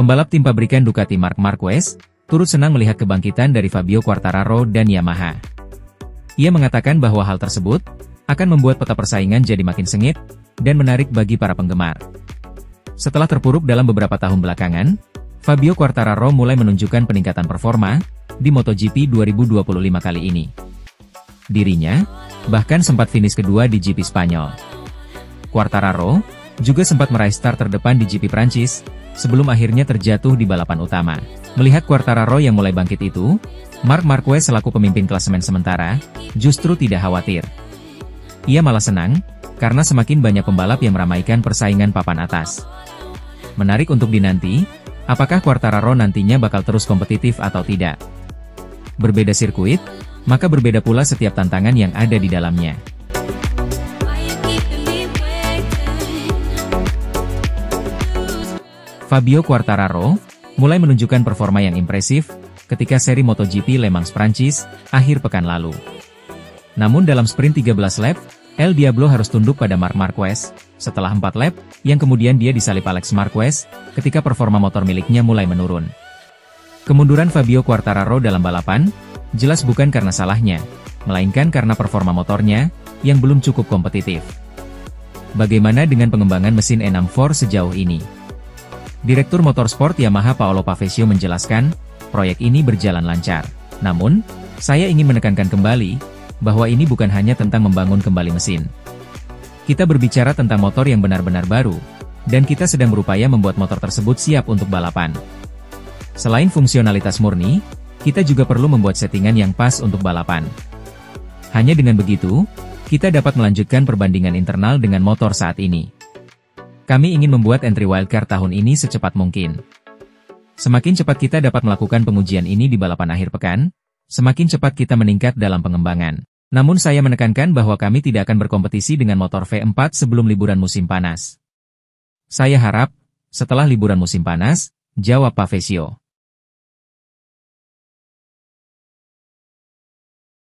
Pembalap tim pabrikan Ducati Marc Marquez turut senang melihat kebangkitan dari Fabio Quartararo dan Yamaha. Ia mengatakan bahwa hal tersebut akan membuat peta persaingan jadi makin sengit dan menarik bagi para penggemar. Setelah terpuruk dalam beberapa tahun belakangan, Fabio Quartararo mulai menunjukkan peningkatan performa di MotoGP 2025 kali ini. Dirinya bahkan sempat finish kedua di GP Spanyol. Quartararo juga sempat meraih start terdepan di GP Prancis, sebelum akhirnya terjatuh di balapan utama. Melihat Quartararo yang mulai bangkit itu, Marc Marquez selaku pemimpin klasemen sementara, justru tidak khawatir. Ia malah senang, karena semakin banyak pembalap yang meramaikan persaingan papan atas. Menarik untuk dinanti, apakah Quartararo nantinya bakal terus kompetitif atau tidak? Berbeda sirkuit, maka berbeda pula setiap tantangan yang ada di dalamnya. Fabio Quartararo mulai menunjukkan performa yang impresif ketika seri MotoGP Le Mans Prancis akhir pekan lalu. Namun dalam sprint 13 lap, El Diablo harus tunduk pada Marc Marquez setelah 4 lap, yang kemudian dia disalip Alex Marquez ketika performa motor miliknya mulai menurun. Kemunduran Fabio Quartararo dalam balapan jelas bukan karena salahnya, melainkan karena performa motornya yang belum cukup kompetitif. Bagaimana dengan pengembangan mesin E64 sejauh ini? Direktur Motorsport Yamaha Paolo Pavesio menjelaskan, proyek ini berjalan lancar. Namun, saya ingin menekankan kembali, bahwa ini bukan hanya tentang membangun kembali mesin. Kita berbicara tentang motor yang benar-benar baru, dan kita sedang berupaya membuat motor tersebut siap untuk balapan. Selain fungsionalitas murni, kita juga perlu membuat settingan yang pas untuk balapan. Hanya dengan begitu, kita dapat melanjutkan perbandingan internal dengan motor saat ini. Kami ingin membuat entry wildcard tahun ini secepat mungkin. Semakin cepat kita dapat melakukan pengujian ini di balapan akhir pekan, semakin cepat kita meningkat dalam pengembangan. Namun saya menekankan bahwa kami tidak akan berkompetisi dengan motor V4 sebelum liburan musim panas. Saya harap, setelah liburan musim panas, jawab Pavesio.